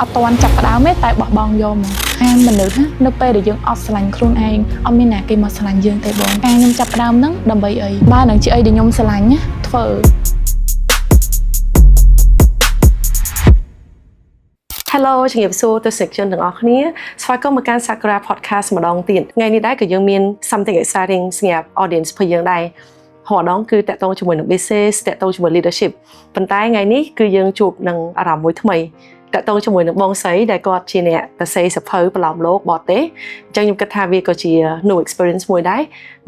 អត់ទាន់ចាប់ផ្ដើមទេតែបោះបង់យកមកអាមនុស្សណានៅពេលដែលយើងអត់ស្រឡាញ់ខ្លួនឯងអត់មានណាគេមកស្រឡាញ់យើងទេបងការខ្ញុំចាប់ផ្ដើមហ្នឹងដើម្បីអីបើនឹងជាអីដែលខ្ញុំស្រឡាញ់ណាធ្វើ Hello ជំរាបសួរទស្សនិកជនទាំងអស់គ្នាស្វាគមន៍មកកាន់ Sakura Podcast ម្ដងទៀតថ្ងៃនេះដែរក៏យើងមាន something exciting សម្រាប់ audience របស់យើងដែរហោះដងគឺតាក់ទងជាមួយនឹង business តាក់ទងជាមួយ leadership ប៉ុន្តែថ្ងៃនេះគឺយើងជួបនឹងអារម្មណ៍មួយថ្មីតាក់ទងជាមួយនឹងបងស្រីដែលគាត់ជាអ្នកសរសេរសៀវភៅប្រឡំលោកបរទេសអញ្ចឹងខ្ញុំគិតថាវាក៏ជា new experience មួយដែរ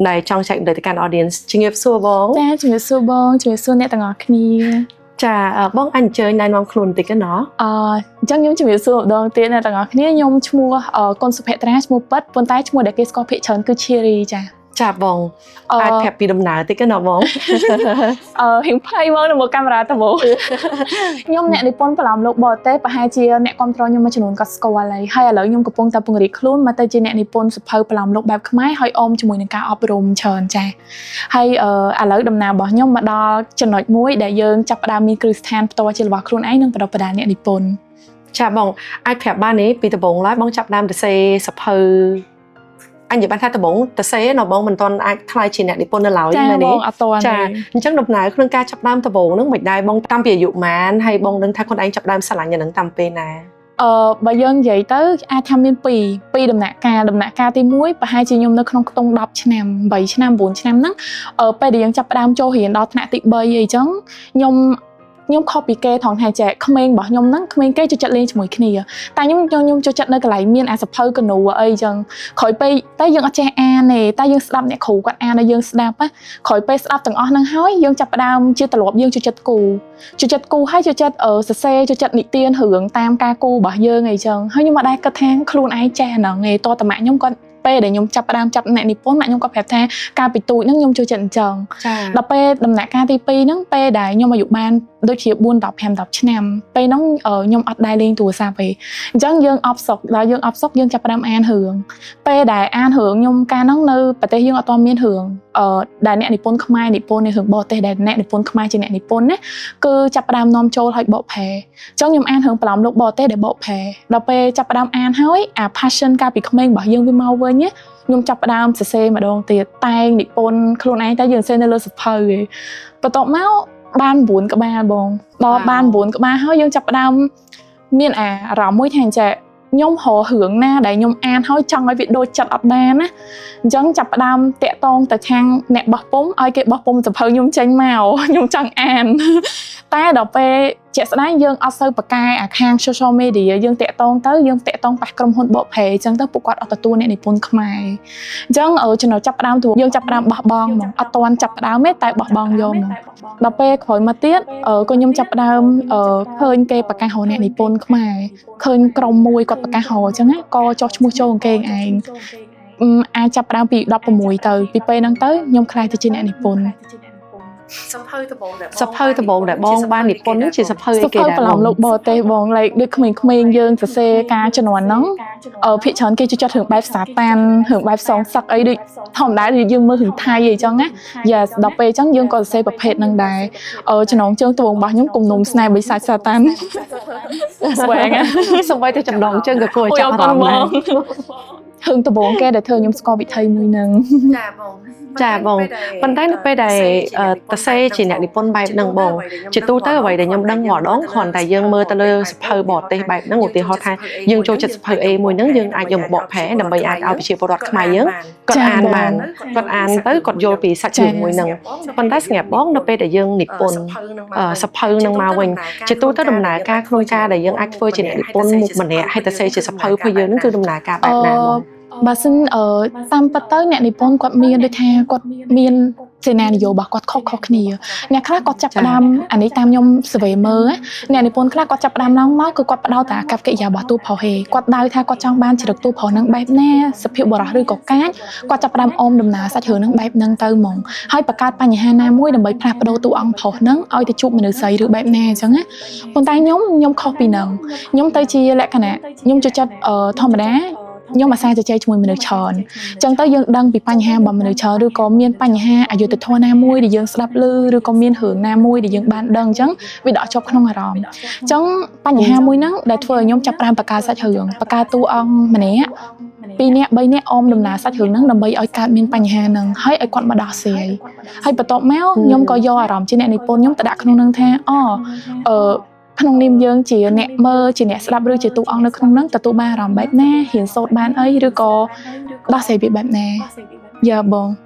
ដែលចង់ចែករំលែកទៅកាន់ audience ជំរាបសួរបងចាជំរាបសួរបងជំរាបសួរអ្នកទាំងអស់គ្នាចាបងអញ្ជើញណែនាំខ្លួនបន្តិចណាអញ្ចឹងខ្ញុំជំរាបសួរម្ដងទៀតអ្នកទាំងអស់គ្នាខ្ញុំឈ្មោះកុនសុភត្រាឈ្មោះប៉ិតប៉ុន្តែឈ្មោះដែលគេស្គាល់ភាគច្រើនគឺ Cherry ចាបងអាចប្រាប់ពីដំណើរតិចណាបងហៀងភ័យមកនៅមុខកាមេរ៉ាទៅបងខ្ញុំអ្នកនិពន្ធប្រឡំលោកបរទេសប្រហែលជាអ្នកគ្រប់គ្រងខ្ញុំមួយចំនួនក៏ស្គាល់ហើយឥឡូវខ្ញុំកំពុងតែពង្រីកខ្លួនមកទៅជាអ្នកនិពន្ធសៀវភៅប្រឡំលោកបែបខ្មែរហើយអមជាមួយនឹងការអប់រំច្រើនចាហើយឥឡូវដំណើររបស់ខ្ញុំមកដល់ចំណុចមួយដែលយើងចាប់ផ្ដើមមានគ្រឹះស្ថានផ្ទាល់ជារបស់ខ្លួនឯងនិងបដិបដាអ្នកនិពន្ធចាបងអាចប្រាប់បានទេពីដំបូងឡើយបងចាប់ផ្ដើមទៅសេសៀវភៅអញនិយាយបានថាដំបូងទៅសេនៅបងមិនទាន់អាចថ្លៃជាអ្នកនិពន្ធនៅឡើយមែនទេចាអញ្ចឹងដំណើរក្នុងការចាប់ផ្ដើមដំបូងហ្នឹងមិនដែរបងតាំងពីអាយុម៉ានហើយបងដឹងថាខ្លួនឯងចាប់ផ្ដើមស្រឡាញ់យ៉ាងហ្នឹងតាំងពេលណាបើយើងនិយាយទៅអាចថាមានពីរដំណាក់កាលទី1ប្រហែលជាខ្ញុំនៅក្នុងខ្ទង់10ឆ្នាំ8ឆ្នាំ9ឆ្នាំហ្នឹងពេលដែលយើងចាប់ផ្ដើមចូលរៀនដល់ថ្នាក់ទី3អីចឹងខ្ញុំខុសពីគេថងថាចែក្មេងរបស់ខ្ញុំហ្នឹងក្មេងគេចូលចិត្តលេងជាមួយគ្នាតែខ្ញុំចូលចិត្តនៅកន្លែងមានអាសភៅកណូអីចឹងក្រោយពេលតែយើងអត់ចេះអានទេតែយើងស្ដាប់អ្នកគ្រូគាត់អានឲ្យយើងស្ដាប់ក្រោយពេលស្ដាប់ទាំងអស់ហ្នឹងហើយយើងចាប់ផ្ដើមជាទម្លាប់យើងចូលចិត្តគូហើយចូលចិត្តសរសេរចូលចិត្តនិទានរឿងតាមការគូរបស់យើងអីចឹងហើយខ្ញុំអត់ដែរគិតថាខ្លួនឯងចេះហ្នឹងទេតតម៉ាក់ខ្ញុំគាត់ពេលដែលខ្ញុំចាប់ផ្ដើមចាប់អ្នកនិពន្ធម៉ាក់ខ្ញុំក៏ប្រាប់ថាកាលពីទូចហ្នឹងខ្ញុំចូលចិត្តអញ្ចឹងដល់ពេលដំណាក់កាលទី2ហ្នឹងពេលដែលខ្ញុំអាយុបានដូចជា4 10 5 10ឆ្នាំពេលហ្នឹងខ្ញុំអត់ដែរលេងទូរស័ព្ទទេអញ្ចឹងយើងអបសុកដល់យើងអបសុកយើងចាប់ផ្ដើមអានរឿងពេលដែលអានរឿងខ្ញុំកាលហ្នឹងនៅប្រទេសយើងអត់ទាន់មានរឿងដែលអ្នកនិពន្ធខ្មែរនិពន្ធនៅរឿងបរទេសដែលអ្នកនិពន្ធខ្មែរជាអ្នកនិពន្ធណាគឺចាប់ផ្ដើមនាំចូលឲ្យបកប្រែអញ្ចឹងខ្ញុំអានរឿងប្រឡំលោកបរទេសដែលបកប្រែដល់ពេលចាប់ផ្ដើមអានហើយអា passion កាលពីក្មេងរបស់យើងវាមកវិញខ្ញុំចាប់ផ្ដើមសរសេរម្ដងទៀតតែងនិពន្ធខ្លួនឯងតែយើងសរសេរនៅលើសៀវភៅឯងបន្ទាប់មកបាន9ក្បាលបងដល់បាន9ក្បាលហើយយើងចាប់ផ្ដើមមានអារម្មណ៍មួយថាអញ្ចឹងខ្ញុំរករឿងណាដែលខ្ញុំអានហើយចង់ឲ្យវាដូចចិត្តអត់បានណាអញ្ចឹងចាប់ផ្ដើមតាក់ទងទៅខាងអ្នកបោះពុម្ពឲ្យគេបោះពុម្ពសៀវភៅខ្ញុំចេញមកខ្ញុំចង់អានតែដល់ពេលជាក់ស្ដែងយើងអត់សូវប្រកែអាខាង social media យើងតាក់ទងទៅយើងតាក់ទងប៉ះក្រុមហ៊ុនបកប្រែអញ្ចឹងទៅពួកគាត់អត់ទទួលអ្នកនិពន្ធខ្មែរអញ្ចឹងចំណុចចាប់ផ្ដើមទៅយើងចាប់ផ្ដើមបោះបង់ហ្មងអត់ទាន់ចាប់ផ្ដើមទេតែបោះបង់យកហ្មងដល់ពេលក្រោយមកទៀតក៏ខ្ញុំចាប់ផ្ដើមឃើញគេប្រកាសរកអ្នកនិពន្ធខ្មែរឃើញក្រុមមួយគាត់ប្រកាសរកអញ្ចឹងក៏ចុះឈ្មោះចូលអង្គឯងអាចចាប់ផ្ដើមពី16ទៅពីពេលហ្នឹងទៅខ្ញុំខ្លាចទៅជាអ្នកនិពន្ធសភៅដំបងដែលបងបាននិពន្ធជាសភៅអីគេដែរប្រឡំលោកបរទេសបងដូចក្មេងៗយើងសរសេរការជំនាន់ហ្នឹងភាគច្រើនគេចូលចិត្តរឿងបែបសាតានរឿងបែបសងសឹកអីដូចធម្មតាយើងមើលរឿងថៃអីចឹងណាយ៉ាដល់ពេលអញ្ចឹងយើងក៏សរសេរប្រភេទហ្នឹងដែរចំណងជើងត្បូងរបស់ខ្ញុំគំនុំស្នេហ៍បិសាចសាតានស្វែងសំបីតែចំណងជើងក៏គួរចាប់អារម្មណ៍ដែររឿងត្បូងគេដែលធ្វើខ្ញុំស្គាល់វិធីមួយហ្នឹងចាបងប៉ុន្តែនៅពេលដែលតសេជាអ្នកនិពន្ធបែបហ្នឹងបងជាទូទៅអ្វីដែលខ្ញុំដឹងម្ដងគ្រាន់តែយើងមើលទៅលើសៀវភៅបរទេសបែបហ្នឹងឧទាហរណ៍ថាយើងចូលចិត្តសៀវភៅ A មួយហ្នឹងយើងអាចយកមកបកប្រែដើម្បីអាចឲ្យប្រជាពលរដ្ឋខ្មែរយើងគាត់អានបានគាត់អានទៅគាត់យល់ពីសាច់រឿងមួយហ្នឹងប៉ុន្តែសម្រាប់បងនៅពេលដែលយើងនិពន្ធសៀវភៅហ្នឹងមកវិញជាទូទៅដំណើរការក្នុងការដែលយើងអាចធ្វើជាអ្នកនិពន្ធមុខម្នាក់ហើយតសេជាសៀវភៅរបស់យើងហ្នឹងគឺដំណើរការបែបណាបងបើសិនតាមពិតទៅអ្នកនិពន្ធគាត់មានដូចថាគាត់មានសេនានិយោរបស់គាត់ខុសគ្នាអ្នកខ្លះគាត់ចាប់ផ្ដើមអានេះតាមខ្ញុំសវេមើលអ្នកនិពន្ធខ្លះគាត់ចាប់ផ្ដើមឡើងមកគឺគាត់បដោតតែកັບកិរិយារបស់តួប្រុសហេគាត់ដៅថាគាត់ចង់បានជ្រឹកតួប្រុសនឹងបែបណាសភាពបរិសុទ្ធឬក៏កាចគាត់ចាប់ផ្ដើមអមដំណើរសាច់រឿងនឹងបែបហ្នឹងទៅហ្មងហើយបង្កើតបញ្ហាណាមួយដើម្បីផ្លាស់ប្ដូរតួអង្គប្រុសហ្នឹងឲ្យទៅជួបមនុស្សស្រីឬបែបណាអញ្ចឹងណាប៉ុន្តែខ្ញុំខុសពីហ្នឹងខ្ញុំទៅជាលក្ខណៈខ្ញុំចូលចិត្តធម្មតា ខ្ញុំអាសាជជែកជាមួយមនុស្សច្រើនអញ្ចឹងទៅយើងដឹងពីបញ្ហារបស់មនុស្សច្រើនឬក៏មានបញ្ហាអយុត្តិធម៌ណាមួយដែលយើងស្ដាប់ឮឬក៏មានរឿងណាមួយដែលយើងបានដឹងអញ្ចឹងវាដកជាប់ក្នុងអារម្មណ៍អញ្ចឹងបញ្ហាមួយហ្នឹងដែលធ្វើឲ្យខ្ញុំចាប់ផ្ដើមបង្កើតសាច់រឿងបង្កើតតួអង្គម្នាក់2នាក់3នាក់អមដំណើរសាច់រឿងហ្នឹងដើម្បីឲ្យកើតមានបញ្ហាហ្នឹងហើយឲ្យគាត់មកដោះស្រាយហើយបន្ទាប់មកខ្ញុំក៏យកអារម្មណ៍ជាអ្នកនិពន្ធខ្ញុំទៅដាក់ក្នុងហ្នឹងថាក្នុងនាមយើងជាអ្នកមើលជាអ្នកស្ដាប់ឬជាតួអង្គនៅក្នុងហ្នឹងទទួលបានអារម្មណ៍បែបណាហ៊ានសូត្របានអីឬក៏ដោះស្រាយវាបែបណាយ៉ាបង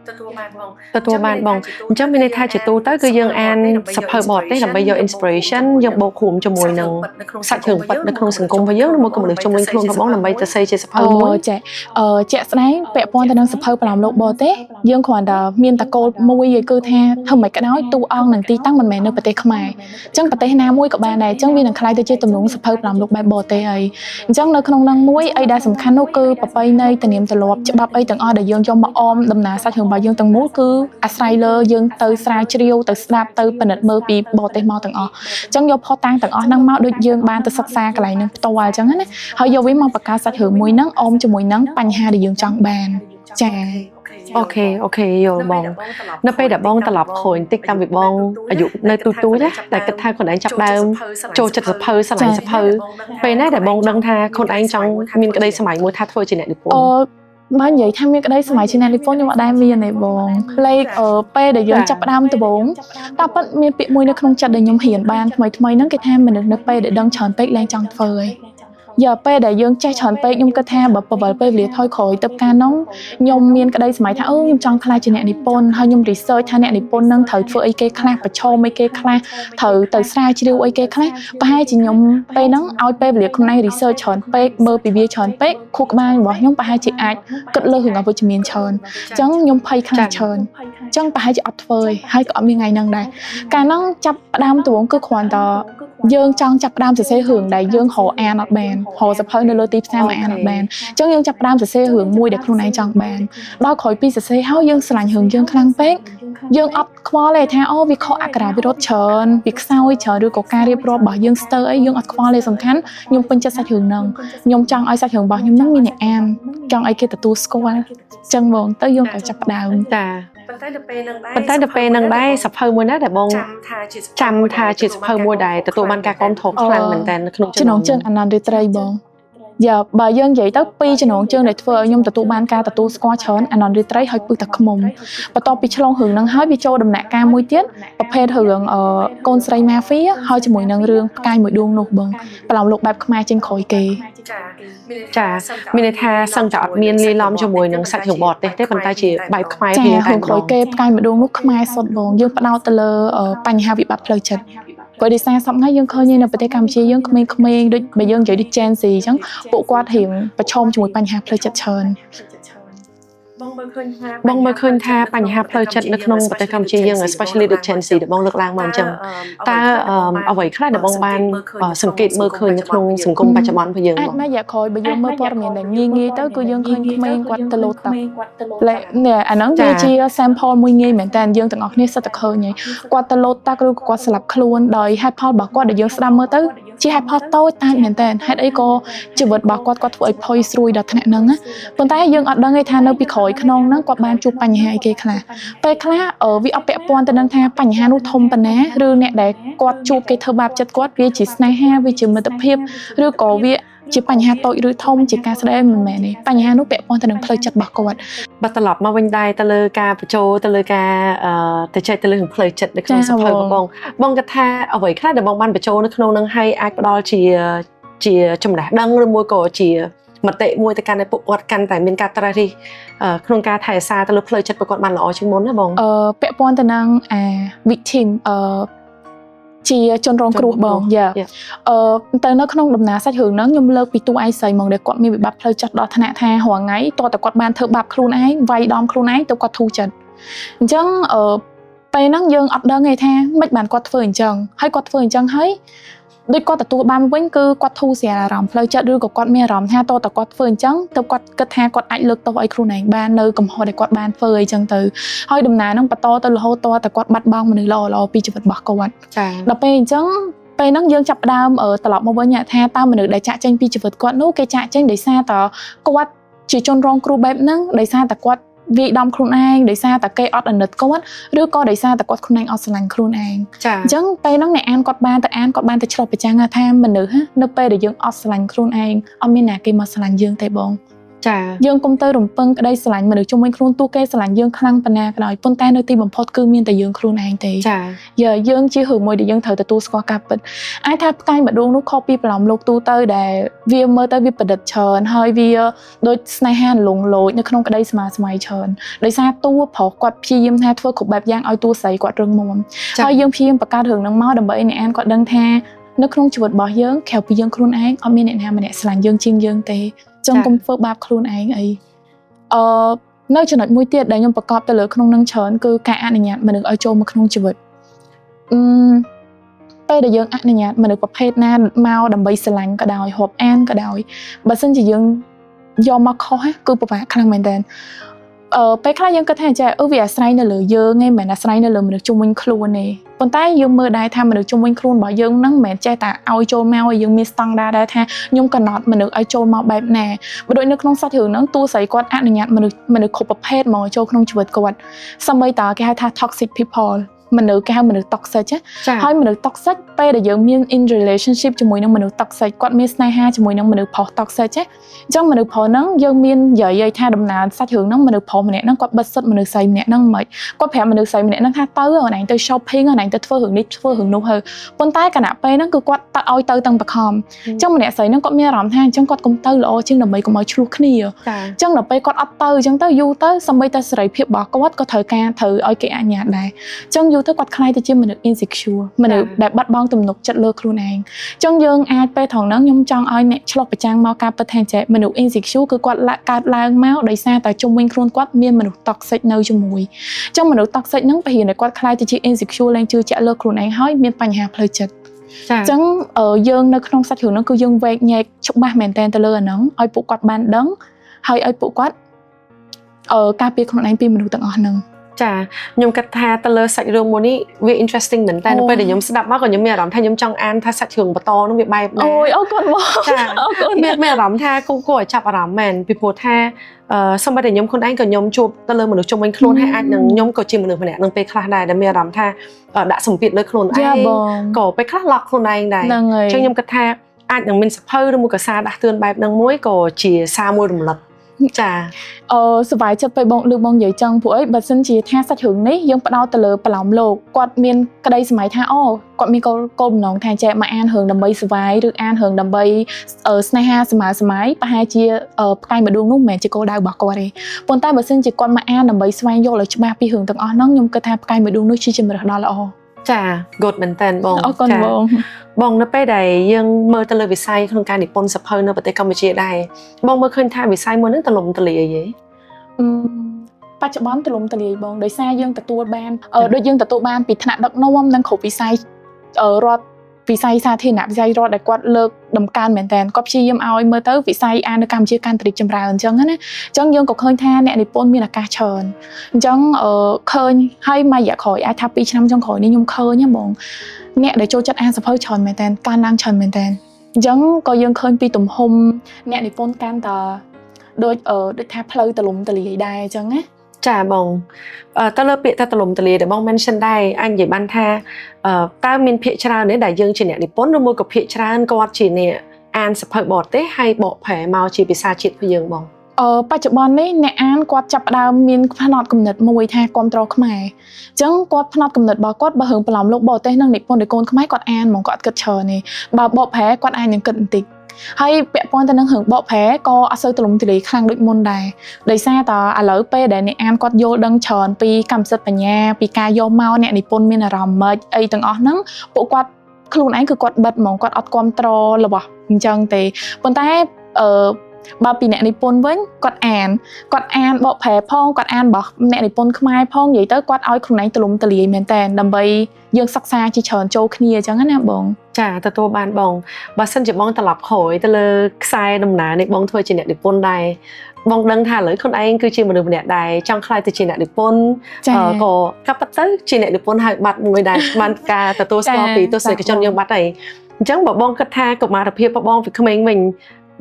ទទួលបានបងអញ្ចឹងមានន័យថាជាទូទៅគឺយើងអានសភៅបរទេសដើម្បីយក inspiration យើងបូករួមជាមួយនឹងសាច់រឿងពិតនៅក្នុងសង្គមរបស់យើងឬមួយក៏មនុស្សជំនាញខ្លួនរបស់ដើម្បីទៅសេជាសភៅមួយជាក់ស្ដែងពាក់ព័ន្ធទៅនឹងសភៅប្រឡំលោកបរទេសយើងគ្រាន់តែមានតកូលមួយគឺថាធ្វើមិនក៏ដោយតួអង្គនឹងទីតាំងមិនមែននៅប្រទេសខ្មែរអញ្ចឹងប្រទេសណាមួយក៏បានដែរអញ្ចឹងវានឹងคล้ายទៅជាទម្រង់សភៅប្រឡំលោកបែបបរទេសអីអញ្ចឹងនៅក្នុងនឹងមួយអីដែលសំខាន់នោះគឺប្រពៃណីទំនៀមទម្លាប់ច្បាប់អីទាំងអស់ដែលយើងយកមកអមដំណើរសាច់រឿងរបស់យើងទាំងមូលគឺអាស្រ័យលើយើងទៅស្រាវជ្រាវទៅស្ដាប់ទៅពិនិត្យមើលពីបរទេសមកទាំងអស់អញ្ចឹងយកផុសតាំងទាំងអស់ហ្នឹងមកដូចយើងបានទៅសិក្សាកន្លែងហ្នឹងផ្ទាល់អញ្ចឹងណាហើយយកវាមកបង្កើតសាច់រឿងមួយហ្នឹងអមជាមួយនឹងបញ្ហាដែលយើងចង់បានចាអូខេយល់បងនៅពេលដែលបងត្រឡប់ឃើញតិចតាមពីបងអាយុនៅទូណាតែគិតថាខ្លួនឯងចាប់ដើមចូលចិត្តសភៅស្រឡាញ់សភៅពេលណាដែលបងដឹងថាខ្លួនឯងចង់មានក្តីសម័យមួយថាធ្វើជាអ្នកនិពន្ធបើនិយាយថាមានក្តីសម័យជាអ្នកនិពន្ធខ្ញុំអត់ដែលមានទេបងលេខពេលដែលយើងចាប់ផ្ដើមដំបូងតែប៉ិតមានពាក្យមួយនៅក្នុងចិត្តដែលខ្ញុំហ៊ានបានថ្មីហ្នឹងគេថាមនុស្សនៅពេលដែលដឹងច្រើនពេកលែងចង់ធ្វើហើយយ៉ាពេលដែលយើងចេះច្រើនពេកខ្ញុំគិតថាបើបវលពេលវេលាថយក្រោយទៅការនោះខ្ញុំមានក្តីសម័យថាខ្ញុំចង់ខ្លាចជាអ្នកនិពន្ធហើយខ្ញុំ research ថាអ្នកនិពន្ធនឹងត្រូវធ្វើអីគេខ្លះប្រឈមអីគេខ្លះត្រូវទៅស្រាវជ្រាវអីគេខ្លះប្រហែលជាខ្ញុំពេលហ្នឹងឲ្យពេលវេលាខ្លួនឯង research ច្រើនពេកមើលពីវាច្រើនពេកខួរក្បាលរបស់ខ្ញុំប្រហែលជាអាចគិតលើរឿងអវិជ្ជមានច្រើនអញ្ចឹងខ្ញុំភ័យខ្លាចច្រើនអញ្ចឹងប្រហែលជាអត់ធ្វើហើយក៏អត់មានថ្ងៃហ្នឹងដែរកាលហ្នឹងចាប់ផ្ដើមត្បូងគឺគ្រាន់តែយើងចង់ចាប់ផ្ដើមសរសេររឿងដែលយើងរកអានអត់បានរកសភៅនៅលើទីផ្សារមកអានអត់បានអញ្ចឹងយើងចាប់ផ្ដើមសរសេររឿងមួយដែលខ្លួនឯងចង់បានដល់ក្រោយពីសរសេរហើយយើងស្រឡាញ់រឿងយើងខ្លាំងពេកយើងអត់ខ្វល់ទេថាវាខុសអក្ខរាវិរុទ្ធច្រើនវាខ្សោយច្រើនឬក៏ការរៀបរាប់របស់យើងស្ទើរអីយើងអត់ខ្វល់ទេសំខាន់ខ្ញុំពេញចិត្តសាច់រឿងហ្នឹងខ្ញុំចង់ឲ្យសាច់រឿងរបស់ខ្ញុំហ្នឹងមានអ្នកអានចង់ឲ្យគេទទួលស្គាល់អញ្ចឹងបងទៅយើងត្រូវចាប់ផ្ដើមចាប៉ុន្តែទៅពេលហ្នឹងដែរសភៅមួយណាដែលបងចាំថាជាសភៅមួយដែលទទួលបានការគាំទ្រខ្លាំងមែនតើក្នុងចំណងជើងអនន្តរាត្រីបងយ៉ាបើយើងនិយាយទៅពីចំណងជើងដែលធ្វើឲ្យខ្ញុំទទួលបានការទទួលស្គាល់ច្រើនអនន្តរាត្រីហើយពឹសតែខ្មុំបន្ទាប់ពីឆ្លងរឿងហ្នឹងហើយវាចូលដំណាក់កាលមួយទៀតប្រភេទរឿងកូនស្រីម៉ាហ្វៀហើយជាមួយនឹងរឿងផ្កាយមួយដួងនោះបងប្រឡំលោកបែបខ្មែរចេញក្រោយគេចាមានន័យថាសឹងតែអត់មានលាយឡំជាមួយនឹងសាច់រឿងបរទេសទេប៉ុន្តែជាបែបខ្មែរពីរឿងក្រោយគេផ្កាយមួយដួងនោះខ្មែរសុទ្ធបងយើងផ្ដោតទៅលើបញ្ហាវិបត្តិផ្លូវចិត្តព្រោះដោយសារសប្តាហ៍ថ្ងៃយើងឃើញនៅប្រទេសកម្ពុជាយើងក្មេងៗដូចបើយើងនិយាយដូច Gen Z អញ្ចឹងពួកគាត់រៀងប្រឈមជាមួយបញ្ហាផ្លូវចិត្តច្រើនបងមើលឃើញថាបញ្ហាផ្លូវចិត្តនៅក្នុងប្រទេសកម្ពុជាយើង especially ដូច Gen Z ដែលបងលើកឡើងមកអញ្ចឹងតើអ្វីខ្លះដែលបងបានសង្កេតមើលឃើញនៅក្នុងសង្គមបច្ចុប្បន្នរបស់យើងអាចមករយៈក្រោយបើយើងមើលព័ត៌មានដែលងាយទៅគឺយើងឃើញក្មេងគាត់ទៅលោតទឹកនេះអាហ្នឹងវាជា sample មួយងាយមែនតើយើងទាំងអស់គ្នាសិតតែឃើញហើយគាត់ទៅលោតទឹកឬគាត់ស្លាប់ខ្លួនដោយហេតុផលរបស់គាត់ដែលយើងស្ដាប់មើលទៅជាហេតុផលតូចតាចមែនតើហេតុអីក៏ជីវិតរបស់គាត់ធ្វើឲ្យផុយស្រួយដល់ថ្នាក់ហ្នឹងណាប៉ុន្តែយើងអត់ដឹងទេថានៅពីក្រោយខ្នងហ្នឹងគាត់បានជួបបញ្ហាអីគេខ្លះពេលខ្លះវាអត់ពាក់ព័ន្ធទៅនឹងថាបញ្ហានោះធំប៉ុណ្ណាឬអ្នកដែលគាត់ជួបគេធ្វើបាបចិត្តគាត់វាជាស្នេហាវាជាមិត្តភាពឬក៏វាជាបញ្ហាតូចឬធំជាការស្ដីមិនមែនទេបញ្ហានោះពាក់ព័ន្ធទៅនឹងផ្លូវចិត្តរបស់គាត់បើត្រឡប់មកវិញដែរទៅលើការបញ្ចូលទៅលើការទៅចែកទៅលើផ្លូវចិត្តនៅក្នុងសភៅបងគិតថាអ្វីខ្លះដែលបងបានបញ្ចូលនៅក្នុងនឹងហើយអាចផ្ដល់ជាចំណេះដឹងឬមួយក៏ជាមតិមួយទៅកាន់ឲ្យពួកគាត់កាន់តែមានការត្រិះរិះក្នុងការថែរក្សាទៅលើផ្លូវចិត្តពួកគាត់បានល្អជាងមុនណាបងពាក់ព័ន្ធទៅនឹងvictim ជាជនរងគ្រោះបងទៅនៅក្នុងដំណើរសាច់រឿងហ្នឹងខ្ញុំលើកពីតួឯកស្រីហ្មងដែលគាត់មានវិបត្តិផ្លូវចិត្តដល់ថ្នាក់ថារាល់ថ្ងៃតើគាត់បានធ្វើបាបខ្លួនឯងវាយដំខ្លួនឯងទៅគាត់ធូរចិត្តអញ្ចឹងពេលហ្នឹងយើងអត់ដឹងទេថាមិនបានគាត់ធ្វើអញ្ចឹងហើយគាត់ធ្វើអញ្ចឹងហើយដូចគាត់ទទួលបានវិញគឺគាត់ធូរស្រាលអារម្មណ៍ផ្លូវចិត្តឬក៏គាត់មានអារម្មណ៍ថាតើគាត់ធ្វើអញ្ចឹងទៅគាត់គិតថាគាត់អាចលើកទោសឲ្យខ្លួនឯងបាននៅកំហុសដែលគាត់បានធ្វើអីចឹងទៅហើយដំណើរហ្នឹងបន្តទៅរហូតតតែគាត់បាត់បង់មនុស្សល្អៗពីជីវិតរបស់គាត់ដល់ពេលអញ្ចឹងពេលហ្នឹងយើងចាប់ផ្ដើមត្រឡប់មកវិញថាតើមនុស្សដែលចាក់ចេញពីជីវិតគាត់នោះគេចាក់ចេញដោយសារតើគាត់ ជាជនរងគ្រោះបែបហ្នឹងដោយសារតែគាត់វាយដំខ្លួនឯងដោយសារតែគេអត់អាណិតគាត់ឬក៏ដោយសារតែគាត់ខ្លួនឯងអត់ស្រឡាញ់ខ្លួនឯងអញ្ចឹងពេលហ្នឹងអ្នកអានគាត់បានទៅឆ្លុះបញ្ចាំងថាមនុស្សនៅពេលដែលយើងអត់ស្រឡាញ់ខ្លួនឯងអត់មានណាគេមកស្រឡាញ់យើងទេបងចាយើងកុំទៅរំពឹងក្តីស្រឡាញ់មនុស្សជុំវិញខ្លួនទោះគេស្រឡាញ់យើងខ្លាំងប៉ុណ្ណាក៏ដោយប៉ុន្តែនៅទីបំផុតគឺមានតែយើងខ្លួនឯងទេចាយើងជារឿងមួយដែលយើងត្រូវទទួលស្គាល់ការពិតអាចថាផ្កាយម្ដងនោះខុសពីប្រឡំលោកទូទៅដែលវាមើលទៅវាប្រឌិតច្រើនហើយវាដូចស្នេហាលងលោចនៅក្នុងក្តីស្មារតីច្រើនដោយសារតួប្រុសគាត់ព្យាយាមថាធ្វើគ្រប់បែបយ៉ាងឲ្យតួស្រីគាត់រឹងមាំហើយយើងព្យាយាមបង្កើតរឿងហ្នឹងមកដើម្បីឲ្យអ្នកអានគាត់ដឹងថានៅក្នុងជីវិតរបស់យើងក្រៅពីយើងខ្លួនឯងអត់មានអ្នកណាម្នាក់ស្រឡាញ់យើងជាងយើងទេចង់កុំធ្វើបាបខ្លួនឯងអីនៅចំណុចមួយទៀតដែលខ្ញុំប្រកបទៅលើក្នុងនឹងច្រើនគឺការអនុញ្ញាតមនុស្សឲ្យចូលមកក្នុងជីវិតពេលដែលយើងអនុញ្ញាតមនុស្សប្រភេទណាមកដើម្បីស្រឡាញ់ក៏ដោយរាប់អានក៏ដោយបើសិនជាយើងយកមកខុសគឺពិបាកខ្លាំងមែនតើពេលខ្លះយើងគិតថាចាវាអាស្រ័យនៅលើយើងឯងមិនមែនអាស្រ័យនៅលើមនុស្សជុំវិញខ្លួនទេប៉ុន្តែយើងមើលដែរថាមនុស្សជុំវិញខ្លួនរបស់យើងហ្នឹងមិនមែនចេះតែឲ្យចូលមកឲ្យយើងមានស្តង់ដារដែរថាខ្ញុំកំណត់មនុស្សឲ្យចូលមកបែបណាបើដូចនៅក្នុងសាច់រឿងហ្នឹងតួស្រីគាត់អនុញ្ញាតមនុស្សគ្រប់ប្រភេទមកចូលក្នុងជីវិតគាត់សូម្បីតើគេហៅថា toxic people មនុស្សគេហៅមនុស្ស toxic ហើយមនុស្ស toxic ពេលដែលយើងមាន in relationship ជាមួយនឹងមនុស្ស toxic គាត់មានស្នេហាជាមួយនឹងមនុស្សប្រុស toxic អញ្ចឹងមនុស្សប្រុសហ្នឹងយើងមាននិយាយថាដំណើរសាច់រឿងហ្នឹងមនុស្សប្រុសម្នាក់ហ្នឹងគាត់បិទសិតមនុស្សស្រីម្នាក់ហ្នឹងមិនគាត់ប្រាប់មនុស្សស្រីម្នាក់ហ្នឹងថាទៅអូនឯងទៅ shopping អូនឯងទៅធ្វើរឿងនេះធ្វើរឿងនោះហើយប៉ុន្តែគណៈពេលហ្នឹងគឺគាត់ទៅឲ្យទៅទាំងបខំអញ្ចឹងម្នាក់ស្រីហ្នឹងគាត់មានអារម្មណ៍ថាអញ្ចឹងគាត់កុំទៅល្អជាងដើម្បីកុំឲ្យឆ្លោះគ្នាអញ្ចឹងដល់ពេលគាត់អត់ទៅអញ្ចឹងទៅយូរទៅសម្បីតែសេរីភាពរបស់គាត់ក៏ត្រូវឲ្យគេអនុញ្ញាតដែរអញ្ចឹងយូរទៅគាត់ខ្លាយទៅជាមនុស្ស insecure មនុស្សដែលបាត់បង់ទំនុកចិត្តលើខ្លួនឯងអញ្ចឹងយើងអាចពេលថងហ្នឹងខ្ញុំចង់ឲ្យអ្នកឆ្លុះប្រចាំងមកការពិតថាចេះមនុស្ស insecure គឺគាត់កើតឡើងមកដោយសារតែជុំវិញខ្លួនគាត់មានមនុស្ស toxic នៅជាមួយអញ្ចឹងមនុស្ស toxic ហ្នឹងប្រហែលតែគាត់ខ្លាយទៅជា insecure ឡើងជឿជាក់លើខ្លួនឯងហើយមានបញ្ហាផ្លូវចិត្តអញ្ចឹងយើងនៅក្នុងសាច់រឿងហ្នឹងគឺយើងវែកញែកច្បាស់មែនតើទៅលើអាហ្នឹងឲ្យពួកគាត់បានដឹងហើយឲ្យពួកគាត់ការពារខ្លួនឯងពីមនុស្សទាំងអស់ហ្នឹងចាខ្ញុំគិតថាទៅលើសាច់រឿងមួយនេះវា interesting មែនតើនៅពេលដែលខ្ញុំស្ដាប់មកក៏ខ្ញុំមានអារម្មណ៍ថាខ្ញុំចង់អានថាសាច់រឿងបន្តនោះវាបែបណាអូយអរគុណបងចាអរគុណមានអារម្មណ៍ថាគួរឲ្យចាប់អារម្មណ៍មែនពីព្រោះថាសូម្បីតែខ្ញុំខ្លួនឯងក៏ខ្ញុំជួបទៅលើមនុស្សជុំវិញខ្លួនហើយអាចនឹងខ្ញុំក៏ជាមនុស្សម្នាក់នឹងពេលខ្លះដែរដែលមានអារម្មណ៍ថាដាក់សម្ពាធលើខ្លួនឯងក៏ពេលខ្លះឡប់ខ្លួនឯងដែរអញ្ចឹងខ្ញុំគិតថាអាចនឹងមានសភៅឬមួយក៏សារដាស់តឿនបែបហ្នឹងមួយក៏ជាសារមួយរំលឹកចាសប្បាយចិត្តពេលបងលើបងនិយាយចឹងព្រោះអីបើសិនជាថាសាច់រឿងនេះយើងផ្ដោតទៅលើប្រឡំលោកគាត់មានក្តីសម័យថាគាត់មានគោលបំណងថាចេះមកអានរឿងដើម្បីស្វាយឬអានរឿងដើម្បីស្នេហាសម័យប្រហែលជាផ្កាយម្ដួងនោះមិនមែនជាគោលដៅរបស់គាត់ទេប៉ុន្តែបើសិនជាគាត់មកអានដើម្បីស្វែងយល់ឲ្យច្បាស់ពីរឿងទាំងអស់ហ្នឹងខ្ញុំគិតថាផ្កាយម្ដួងនោះជាជំរើសដ៏ល្អចា good មែនតើបងអរគុណបងនៅពេលដែលយើងមើលទៅលើវិស័យក្នុងការនិពន្ធសភៅនៅប្រទេសកម្ពុជាដែរបងមើលឃើញថាវិស័យមួយហ្នឹងទលំទលាយទេបច្ចុប្បន្នទលំទលាយបងដោយសារយើងទទួលបានដូចយើងទទួលបានពីថ្នាក់ដឹកនាំនិងគ្រប់វិស័យរដ្ឋវិស័យសាធារណៈវិស័យរដ្ឋដែលគាត់លើកដំកើងមែនតើគាត់ព្យាយាមឲ្យមើលទៅវិស័យអាននៅកម្ពុជាកាន់តែរីកចម្រើនអញ្ចឹងណាអញ្ចឹងយើងក៏ឃើញថាអ្នកនិពន្ធមានឱកាសច្រើនអញ្ចឹងឃើញហើយមួយរយៈក្រោយអាចថា2ឆ្នាំចុងក្រោយនេះខ្ញុំឃើញបងអ្នកដែលចូលចិត្តអានសភៅច្រើនមែនតើកើនឡើងច្រើនមែនតើអញ្ចឹងក៏យើងឃើញពីទំហំអ្នកនិពន្ធកាន់តែដូចថាផ្លូវទលំទលាយដែរអញ្ចឹងណាចាបងតើលើពាក្យថាទលំទលាយដែលបង mention ដែរអញនិយាយបានថាតើមានភាគច្រើនទេដែលយើងជាអ្នកនិពន្ធឬមួយក៏ភាគច្រើនគាត់ជាអ្នកអានសភៅបរទេសហើយបកប្រែមកជាភាសាជាតិរបស់យើងបងបច្ចុប្បន្ននេះអ្នកអានគាត់ចាប់ផ្ដើមមានផ្នត់គំនិតមួយថាគ្រប់ត្រខ្មែរអញ្ចឹងគាត់ផ្នត់គំនិតរបស់គាត់បើរឿងប្រឡំលោកបរទេសនិងនិពន្ធដោយកូនខ្មែរគាត់អានហ្មងគាត់គិតច្រើនទេបើបកប្រែគាត់អាចនឹងគិតបន្តិចហើយពាក់ព័ន្ធទៅនឹងរឿងបកប្រែក៏អត់សូវទលំទលាយខ្លាំងដូចមុនដែរដោយសារតឥឡូវពេលដែលអ្នកអានគាត់យល់ដឹងច្រើនពីកម្មសិទ្ធិបញ្ញាពីការយកមកអ្នកនិពន្ធមានអារម្មណ៍ម៉េចអីទាំងអស់ហ្នឹងពួកគាត់ខ្លួនឯងគឺគាត់បិទហ្មងគាត់អត់គ្រប់ត្ររបស់អញ្ចឹងទេប៉ុន្តែបើពីអ្នកនិពន្ធវិញគាត់អានបកប្រែផងគាត់អានរបស់អ្នកនិពន្ធខ្មែរផងនិយាយទៅគាត់ឲ្យខ្លួនឯងទលំទលាយមែនតើដើម្បីយើងសិក្សាជាច្រើនចូលគ្នាអញ្ចឹងណាបងចាទទួលបានបងបើសិនជាបងត្រឡប់ក្រោយទៅលើខ្សែដំណើរនេះបងធ្វើជាអ្នកនិពន្ធដែរបងដឹងថាឥឡូវខ្លួនឯងគឺជាមនុស្សម្នាក់ដែរចង់ខ្លាយទៅជាអ្នកនិពន្ធក៏កាប់ទៅជាអ្នកនិពន្ធហើយបាត់មួយដែរបានការទទួលស្គាល់ពីទស្សនិកជនយើងបាត់ហើយអញ្ចឹងបើបងគិតថាកុមារភាពរបស់បងពីក្មេងវិញ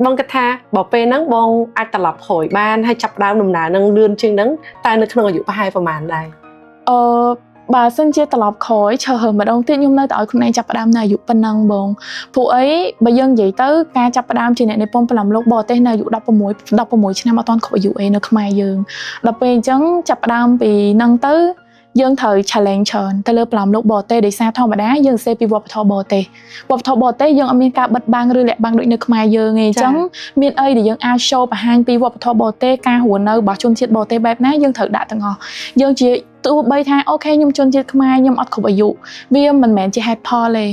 បងគិតថាបើពេលហ្នឹងបងអាចត្រឡប់ក្រោយបានហើយចាប់ដើមដំណើរនឹងលឿនជាងហ្នឹងតែនៅក្នុងអាយុប្រហែលប្រហែលដែរ បើសិនជាត្រឡប់ក្រោយឈើម្ដងទៀតខ្ញុំនៅតែឲ្យខ្លួនឯងចាប់ផ្ដើមនៅអាយុប៉ុណ្ណឹងបងព្រោះអីបើយើងនិយាយទៅការចាប់ផ្ដើមជាអ្នកនិពន្ធប្រឡំលោកបរទេសនៅអាយុ16ឆ្នាំអត់ទាន់គ្រប់អាយុអីនៅខ្មែរយើងដល់ពេលអញ្ចឹងចាប់ផ្ដើមពីហ្នឹងទៅយើងត្រូវ challenge ច្រើនទៅលើប្រឡំលោកបរទេសដោយសារធម្មតាយើងសរសេរពីវប្បធម៌បរទេសយើងអត់មានការបិទបាំងឬលាក់បាំងដូចនៅខ្មែរយើងទេអញ្ចឹងមានអីដែលយើងអាច show បង្ហាញពីវប្បធម៌បរទេសការរស់នៅរបស់ជនជាតិបរទេសបែបណាយើងត្រូវដាក់ទាំងអស់យើងជាទោះបីថាអូខេខ្ញុំជនជាតិខ្មែរខ្ញុំអត់គ្រប់អាយុវាមិនមែនជាហេតុផលទេ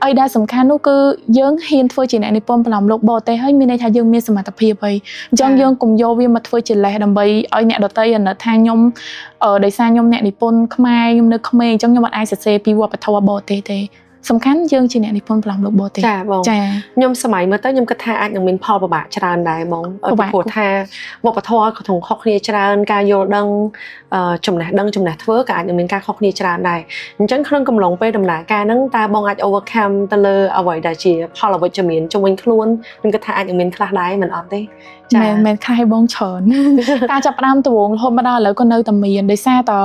អីដែលសំខាន់នោះគឺយើងហ៊ានធ្វើជាអ្នកនិពន្ធប្រឡំលោកបរទេសហើយមានន័យថាយើងមានសមត្ថភាពហើយអញ្ចឹងយើងកុំយកវាមកធ្វើជាលេសដើម្បីឲ្យអ្នកដទៃអាណិតថាខ្ញុំដោយសារខ្ញុំអ្នកនិពន្ធខ្មែរខ្ញុំនៅក្មេងអញ្ចឹងខ្ញុំអត់អាចសរសេរពីវប្បធម៌បរទេសទេសំខាន់យើងជាអ្នកនិពន្ធប្រឡំលោកបរទេសចាបងចាខ្ញុំសម័យមើលទៅខ្ញុំគិតថាអាចនឹងមានផលប្របាកច្រើនដែរបងពីព្រោះថាវប្បធម៌ក៏ខុសគ្នាច្រើនការយល់ដឹងចំណេះដឹងចំណេះធ្វើក៏អាចនឹងមានការខុសគ្នាច្រើនដែរអញ្ចឹងក្នុងកំឡុងពេលដំណើរការហ្នឹងតើបងអាច overcome ទៅលើអ្វីដែលជាផលអវិជ្ជមានជំវិញខ្លួនខ្ញុំគិតថាអាចនឹងមានខ្លះដែរមិនអត់ទេចាមែនខ្លះឲ្យបងច្រើនការចាប់ផ្ដើមដំបូងរហូតមកដល់ឥឡូវក៏នៅតែមានដោយសារតើ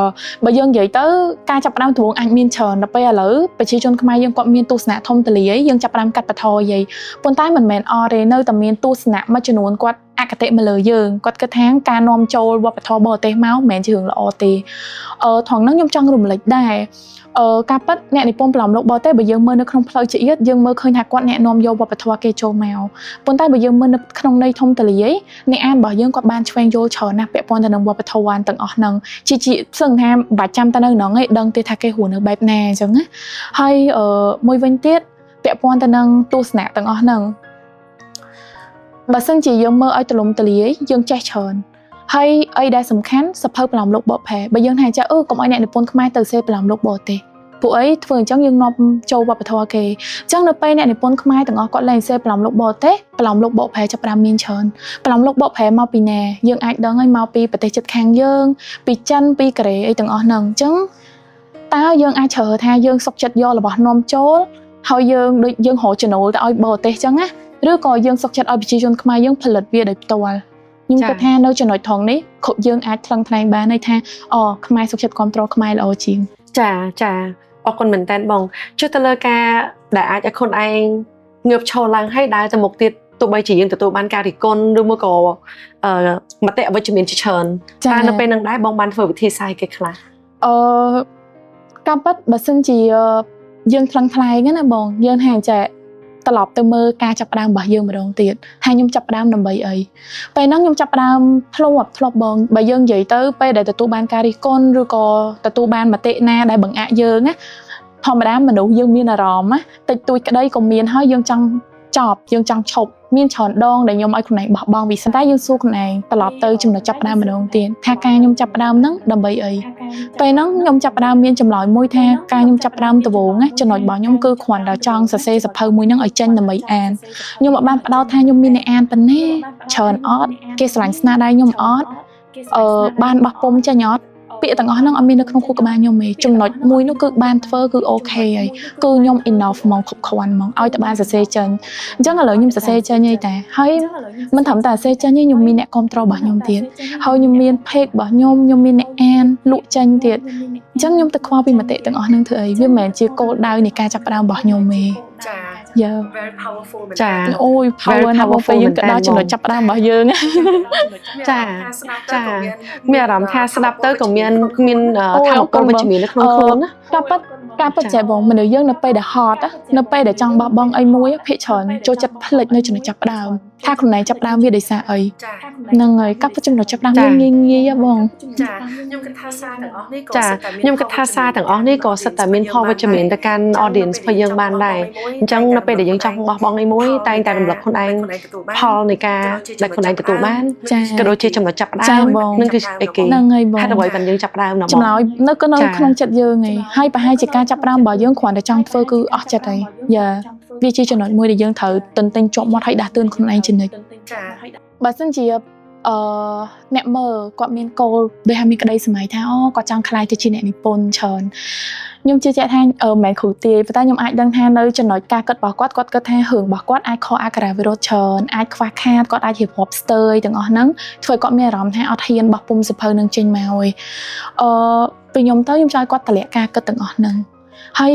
បើយើងនិយាយទៅការចាប់ផ្ដើមដំបូងអាចមានច្រើនដល់ពេលឥឡូវប្រជាជនខ្មែរយើងគាត់មានទស្សនៈធំទូលាយយើងចាប់ផ្ដើមកាត់បន្ថយយាយប៉ុន្តែមិនមែនអត់ទេនៅតែមានទស្សនៈមួយចំនួនគាត់អគតិមកលើយើងគាត់គិតថាការនាំចូលវប្បធម៌បរទេសមកមិនមែនជារឿងល្អទេថងហ្នឹងខ្ញុំចង់រំលឹកដែរការប៉ັດអ្នកនិពន្ធប្រឡំលោកបរទេសបើយើងមើលនៅក្នុងផ្លូវជាតិយើងមើលឃើញថាគាត់អ្នកនាំយកវប្បធម៌គេចូលមកប៉ុន្តែបើយើងមើលនៅក្នុងន័យធំទូលាយអ្នកអានរបស់យើងគាត់បានឆ្វេងយល់ច្រើនណាស់ពាក់ព័ន្ធទៅនឹងវប្បធម៌ទាំងអស់ហ្នឹងជាសឹងថាបាច់ចាំតែនៅហ្នឹងឯងដឹងទេថាគេរស់នៅបែបណាអញ្ចឹងណាហើយមួយវិញទៀតពាក់ព័ន្ធទៅនឹងទស្សនៈទាំងអស់ហ្នឹងបើសិនជាយើងមើលឲ្យទូលំទូលាយយើងចេះច្រើនហើយអីដែលសំខាន់សភៅប្រឡំលោកបរទេសបើយើងថាចាកុំឲ្យអ្នកនិពន្ធខ្មែរទៅសេប្រឡំលោកបរទេសពួកអីធ្វើអញ្ចឹងយើងនាំចូលវប្បធម៌គេអញ្ចឹងនៅពេលអ្នកនិពន្ធខ្មែរទាំងអស់គាត់លែងសេប្រឡំលោកបរទេសប្រឡំលោកបរទេសចាប់ផ្ដើមមានច្រើនប្រឡំលោកបរទេសមកពីណាយើងអាចដឹងហើយមកពីប្រទេសជិតខាងយើងពីចិនពីកូរ៉េអីទាំងអស់ហ្នឹងអញ្ចឹងតើយើងអាចជ្រើសថាយើងសុខចិត្តយករបស់នាំចូលហើយយើងដូចយើងរកចំណូលទៅឲ្យបរទេសអញ្ចឹងណាឬក៏យើងសុខចិត្តឲ្យប្រជាជនខ្មែរយើងផលិតវាដោយផ្ទាល់ខ្ញុំគិតថានៅចំណុចថងនេះគ្រប់យើងអាចថ្លឹងថ្លែងបានហើយថាខ្មែរសុខចិត្តគ្រប់គ្រងខ្មែរល្អជាងចាអរគុណមែនតើបងចុះទៅលើការដែលអាចឲ្យខ្លួនឯងងើបឈរឡើងហើយដើរទៅមុខទៀតទោះបីជាយើងទទួលបានការរិះគន់ឬមួយក៏មតិអវិជ្ជមានជាច្រើនតែនៅពេលនឹងដែរបងបានធ្វើវិធីសាស្ត្រគេខ្លះការប៉ັດបើសិនជាយើងថ្លឹងថ្លែងណាបងយើងថាចាត្រឡប់ទៅមើលការចាប់ផ្ដើមរបស់យើងម្ដងទៀតថាខ្ញុំចាប់ផ្ដើមដើម្បីអីពេលហ្នឹងខ្ញុំចាប់ផ្ដើមធ្លាប់បងបើយើងនិយាយទៅពេលដែលទទួលបានការរិះគន់ឬក៏ទទួលបានមតិណាដែលបង្អាក់យើងណាធម្មតាមនុស្សយើងមានអារម្មណ៍ណាតិចតួចក្តីក៏មានហើយយើងចង់ចប់យើងចង់ឈប់មានច្រើនដងដែលខ្ញុំឲ្យខ្លួនឯងបោះបង់វិស័យតែយើងសួរខ្លួនឯងត្រឡប់ទៅចំណុចចាប់ផ្ដើមម្ដងទៀតថាការខ្ញុំចាប់ផ្ដើមហ្នឹងដើម្បីអីពេលហ្នឹងខ្ញុំចាប់ផ្ដើមមានចម្លើយមួយថាការខ្ញុំចាប់ផ្ដើមដំបូងណាចំណុចរបស់ខ្ញុំគឺគ្រាន់តែចង់សរសេរសភៅមួយហ្នឹងឲ្យចេញដើម្បីអានខ្ញុំអត់បានផ្ដោតថាខ្ញុំមានអ្នកអានប៉ុណ្ណេះច្រើនអត់គេស្រឡាញ់ស្នាដៃខ្ញុំអត់បានបោះពុំចេញអត់ពាក្យទាំងអស់ហ្នឹងអត់មាននៅក្នុងខួរក្បាលខ្ញុំទេចំណុចមួយនោះគឺបានធ្វើគឺអូខេហើយគឺខ្ញុំ enough ហ្មងគ្រប់គ្រាន់ហ្មងឲ្យតែបានសរសេរចេញអញ្ចឹងឥឡូវខ្ញុំសរសេរចេញហើយតែហើយមិនត្រឹមតែសរសេរចេញទេខ្ញុំមានអ្នកគ្រប់គ្រងរបស់ខ្ញុំទៀតហើយខ្ញុំមាន page របស់ខ្ញុំមានអ្នកអានលក់ចេញទៀតអញ្ចឹងខ្ញុំទៅខ្វល់ពីមតិទាំងអស់ហ្នឹងធ្វើអីវាមិនមែនជាគោលដៅនៃការចាប់ផ្ដើមរបស់ខ្ញុំទេចា very powerful ចាអូយ powerful យើងទៅដល់ចំណុចចាប់ផ្ដើមរបស់យើងចាមានអារម្មណ៍ថាស្ដាប់ទៅក៏មានថាមពលវិជ្ជមាននៅក្នុងខ្លួនណាការពិតចេះបងមនុស្សយើងនៅពេលដែល hot នៅពេលដែលចង់បោះបង់អីមួយភាគច្រើនចូលចិត្តផ្លិចនៅចំណុចចាប់ផ្ដើមថាខ្លួនឯងចាប់ផ្ដើមវាដោយសារអីហ្នឹងហើយការពិតចំណុចចាប់ផ្ដើមងាយបងចាខ្ញុំគិតថាសារទាំងអស់នេះក៏ខ្ញុំគិតថាសារទាំងអស់នេះក៏សិតតែមានផលវិជ្ជមានទៅកាន់ audience របស់យើងបានដែរអញ្ចឹងនៅពេលដែលយើងចង់បោះបង់អីមួយតែងតែរំលឹកខ្លួនឯងផលនៃការដែលខ្លួនឯងទទួលបានក៏ដូចជាចំណុចចាប់ផ្ដើមនឹងគឺអីគេហ្នឹងហើយបងហេតុអ្វីបានយើងចាប់ផ្ដើមចម្លើយនៅក្នុងចិត្តយើងឯងហើយប្រហែលជាការចាប់ផ្ដើមរបស់យើងគ្រាន់តែចង់ធ្វើគឺអស់ចិត្តហើយវាជាចំណុចមួយដែលយើងត្រូវទន្ទិញជាប់មាត់ហើយដាស់តឿនខ្លួនឯងជានិច្ចចាបើសិនជា អ្នកមើលគាត់មានគោលដូចថាមានក្តីសម័យថាអូគាត់ចង់ខ្លាយទៅជាអ្នកនិពន្ធច្រើនខ្ញុំជឿជាក់ថាមិនមែនគ្រូទាយប៉ុន្តែខ្ញុំអាចដឹងថានៅចំណុចការគិតរបស់គាត់គិតថារឿងរបស់គាត់អាចខកអាការៈវិរុទ្ធច្រើនអាចខ្វះខាតគាត់អាចរៀបរាប់ស្ទើរទាំងអស់ហ្នឹងធ្វើឲ្យគាត់មានអារម្មណ៍ថាអត់ហ៊ានបោះពុម្ពសភៅនឹងចេញមកឯងពីខ្ញុំទៅខ្ញុំចង់ឲ្យគាត់តម្លាក់ការគិតទាំងអស់ហ្នឹងហើយ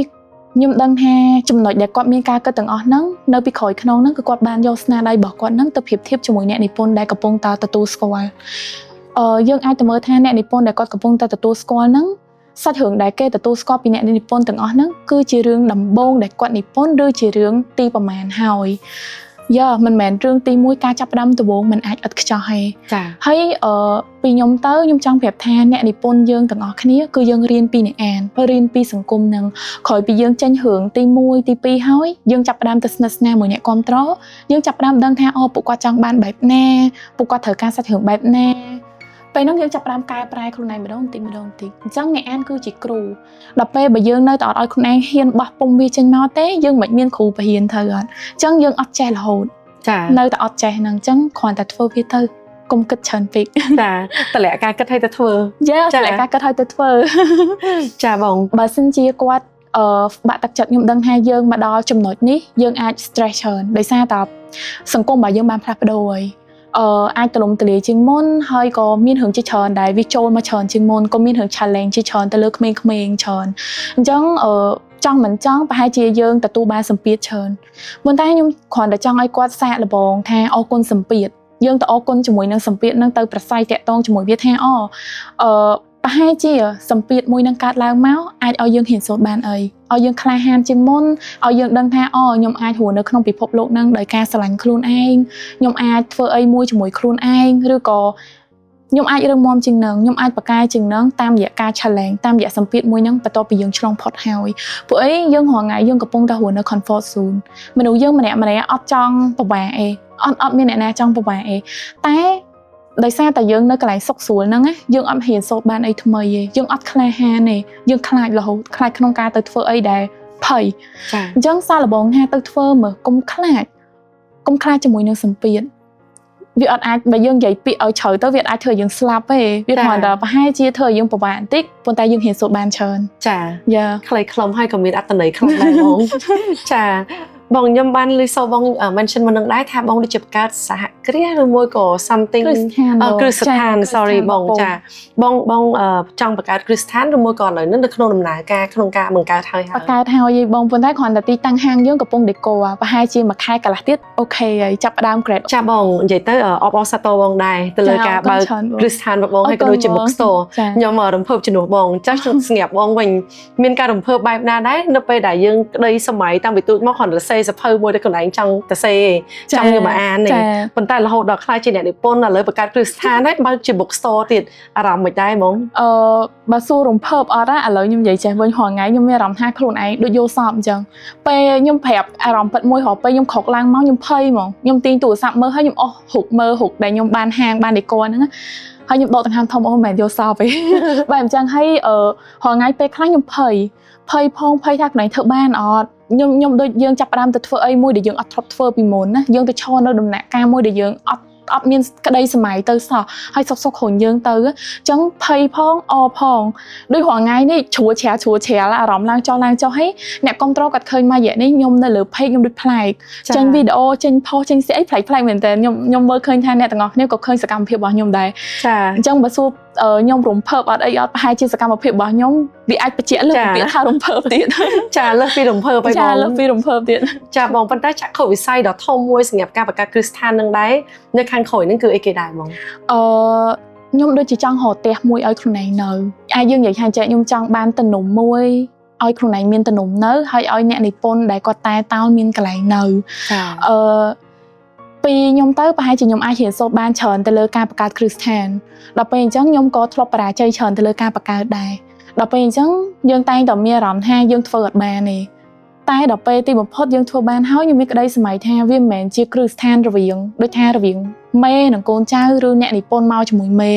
ខ្ញុំដឹងថាចំណុចដែលគាត់មានការគិតទាំងអស់ហ្នឹងនៅពីក្រោយខ្នងហ្នឹងគឺគាត់បានយកស្នាដៃរបស់គាត់ហ្នឹងទៅប្រៀបធៀបជាមួយអ្នកនិពន្ធដែលកំពុងតែទទួលស្គាល់យើងអាចទៅមើលថាអ្នកនិពន្ធដែលគាត់កំពុងតែទទួលស្គាល់ហ្នឹងសាច់រឿងដែលគេទទួលស្គាល់ពីអ្នកនិពន្ធទាំងអស់ហ្នឹងគឺជារឿងដំបូងដែលគាត់និពន្ធឬជារឿងទីប្រមាណហើយមិនមែនរឿងទី1ការចាប់ផ្ដើមដំបូងมันអាចឥតខ្ចោះទេចាហើយពីខ្ញុំទៅខ្ញុំចង់ប្រាប់ថាអ្នកនិពន្ធយើងទាំងអស់គ្នាគឺយើងរៀនពីអ្នកអានរៀនពីសង្គមនឹងក្រោយពីយើងចេញរឿងទី1ទី2ហើយយើងចាប់ផ្ដើមទៅស្និទ្ធស្នាលមួយអ្នកគ្រប់គ្រងយើងចាប់ផ្ដើមដឹងថាពួកគាត់ចង់បានបែបណាពួកគាត់ត្រូវការសាច់រឿងបែបណាពេលហ្នឹងយើងចាប់ផ្ដើមកែប្រែខ្លួនឯងម្ដងបន្តិចអញ្ចឹងអ្នកអានគឺជាគ្រូដល់ពេលបើយើងនៅតែអត់ឲ្យខ្លួនឯងហ៊ានបោះពុម្ពវាចេញមកទេយើងមិនមានគ្រូបរិញ្ញាទៅអត់អញ្ចឹងយើងអត់ចេះរហូតចានៅតែអត់ចេះហ្នឹងអញ្ចឹងគ្រាន់តែធ្វើវាទៅកុំគិតច្រើនពេកចាតម្លាក់ការគិតឲ្យទៅធ្វើតម្លាក់ការគិតឲ្យទៅធ្វើចាបងបើសិនជាគាត់បាក់ទឹកចិត្តខ្ញុំដឹងថាយើងមកដល់ចំណុចនេះយើងអាច stress ច្រើនដោយសារតែសង្គមរបស់យើងបានផ្លាស់ប្ដូរហើយអាចទលំទលាយជាងមុនហើយក៏មានរឿងជាច្រើនដែលវាចូលមកច្រើនជាងមុនក៏មានរឿង challenge ជាច្រើនទៅលើក្មេងៗច្រើនអញ្ចឹងចង់មិនចង់ប្រហែលជាយើងទទួលបានសម្ពាធច្រើនប៉ុន្តែខ្ញុំគ្រាន់តែចង់ឲ្យគាត់សាកល្បងថាអរគុណសម្ពាធយើងទៅអរគុណជាមួយនឹងសម្ពាធនឹងទៅប្រស័យតាក់ទងជាមួយវាថាប្រហែលជាសម្ពាធមួយនឹងកើតឡើងមកអាចឲ្យយើងហ៊ានសូត្របានអីឲ្យយើងក្លាហានជាងមុនឲ្យយើងដឹងថាខ្ញុំអាចរស់នៅក្នុងពិភពលោកហ្នឹងដោយការស្រឡាញ់ខ្លួនឯងខ្ញុំអាចធ្វើអីមួយជាមួយខ្លួនឯងឬក៏ខ្ញុំអាចរឹងមាំជាងនឹងខ្ញុំអាចបកកែជាងនឹងតាមរយៈការ challenge តាមរយៈសម្ពាធមួយហ្នឹងបន្ទាប់ពីយើងឆ្លងផុតហើយពួកអីយើងរាល់ថ្ងៃយើងកំពុងតែរស់នៅ comfort zone មនុស្សយើងម្នាក់អត់ចង់ពិបាកអត់មានអ្នកណាចង់ពិបាកតែដោយសារតែយើងនៅកន្លែងសុខស្រួលហ្នឹងយើងអត់ហ៊ានសូត្របានអីថ្មីទេយើងអត់ក្លាហានទេយើងខ្លាចរហូតខ្លាចក្នុងការទៅធ្វើអីដែលភ័យអញ្ចឹងសាកល្បងថាទៅធ្វើមើលកុំខ្លាចជាមួយនឹងសម្ពាធវាអត់អាចបើយើងនិយាយពាក្យឲ្យជ្រៅទៅវាអាចធ្វើយើងស្លាប់ទេវាគ្រាន់តែប្រហែលជាធ្វើយើងពិបាកបន្តិចប៉ុន្តែយើងហ៊ានសូត្របានច្រើនចាខ្លីខ្លំហើយក៏មានអត្ថន័យខ្លះដែរបងចាបងខ្ញុំបានឮសូរបង mention មុននឹងដែរថាបងដូចជាបង្កើតសហគ្រាសឬមួយក៏ something គ្រឹះស្ថាន sorry បងចាបងចង់បង្កើតគ្រឹះស្ថានឬមួយក៏ឥឡូវនេះនៅក្នុងដំណើរការក្នុងការបង្កើតហើយបង្កើតហើយបងប៉ុន្តែគ្រាន់តែទីតាំងហាងយើងកំពុងដេកូប្រហែលជាមួយខែកន្លះទៀតអូខេហើយចាប់ផ្ដើម grade ចាបងនិយាយទៅអបអរសាទរបងដែរទៅលើការបើកគ្រឹះស្ថានរបស់បងហើយក៏ដូចជា book store ខ្ញុំរំភើបជំនួសបងចាស់ស្ងាត់បងវិញមានការរំភើបបែបណាដែរនៅពេលដែលយើងក្តីសម័យតាំងពីទូចមកគ្រាន់តែសេសភៅមួយទៅកន្លែងចង់ទៅសេចង់យកមកអាននេះប៉ុន្តែរហូតដល់ខ្លាចជាអ្នកនិពន្ធឥឡូវបង្កើតគ្រឹះស្ថានហើយបើកជា book store ទៀតអារម្មណ៍មិនដែរបងបើសួររំភើបអត់ឥឡូវខ្ញុំនិយាយចេះវិញរាល់ថ្ងៃខ្ញុំមានអារម្មណ៍ថាខ្លួនឯងដូចយល់សពអញ្ចឹងពេលខ្ញុំប្រាប់អារម្មណ៍ពិតមួយរាល់ពេលខ្ញុំក្រោកឡើងមកខ្ញុំភ័យហ្មងខ្ញុំទាញទូរស័ព្ទមើលហើយខ្ញុំមើលរូបដែលខ្ញុំបានហាងបានដេកូហ្នឹងហើយខ្ញុំដកដង្ហើមធំអូមិនមែនយល់សពទេបែបអញ្ចឹងហើយរាល់ថ្ងៃពេលខ្លះខ្ញុំភ័យផងភ័យថាកន្លែងធ្វើបានអត់ខ្ញុំដូចយើងចាប់ផ្ដើមទៅធ្វើអីមួយដែលយើងអត់ធ្លាប់ធ្វើពីមុនណាយើងទៅឈរនៅដំណាក់កាលមួយដែលយើងអត់មានក្តីសម័យទៅសោះហើយសុកខ្លួនយើងទៅអញ្ចឹងភ័យផងផងដូចរាល់ថ្ងៃនេះជ្រួលជ្រាលអារម្មណ៍ឡើងចុះហើយអ្នកគ្រប់គ្រងគាត់ឃើញមួយរយៈនេះខ្ញុំនៅលើ page ខ្ញុំដូចប្លែកចេញវីដេអូចេញ post ចេញស្អីប្លែកមែនតើខ្ញុំមើលឃើញថាអ្នកទាំងអស់គ្នាក៏ឃើញសកម្មភាពរបស់ខ្ញុំដែរចាអញ្ចឹងបើសួរខ្ញុំរំភើបអត់អីអត់ប្រហែលជាសកម្មភាពរបស់ខ្ញុំវាអាចបញ្ជាក់លើពាក្យថារំភើបទៀតចាលើសពីរំភើបហើយបងលើសពីរំភើបទៀតចាបងប៉ុន្តែចក្ខុវិស័យដ៏ធំមួយសម្រាប់ការបង្កើតគ្រឹះស្ថាននឹងដែរនៅខាងក្រោយនឹងគឺអីគេដែរបងខ្ញុំដូចជាចង់រកផ្ទះមួយឲ្យខ្លួនឯងនៅអាចយើងនិយាយថាខ្ញុំចង់បានទំនុំមួយឲ្យខ្លួនឯងមានទំនុំនៅហើយឲ្យអ្នកនិពន្ធដែលគាត់តែតោនមានកន្លែងនៅពីខ្ញុំទៅប្រហែលជាខ្ញុំអាចរៀនសូត្របានច្រើនទៅលើការបង្កើតគ្រឹះស្ថានដល់ពេលអញ្ចឹងខ្ញុំក៏ធ្លាប់បរាជ័យច្រើនទៅលើការបង្កើតដែរដល់ពេលអញ្ចឹងយើងតែងតែមានអារម្មណ៍ថាយើងធ្វើអត់បានទេតែដល់ពេលទីបំផុតយើងធ្វើបានហើយខ្ញុំមានក្តីសម័យថាវាមិនមែនជាគ្រឹះស្ថានរវាងដូចថារវាង មេនឹងកូនចៅឬអ្នកនិពន្ធមកជាមួយមេ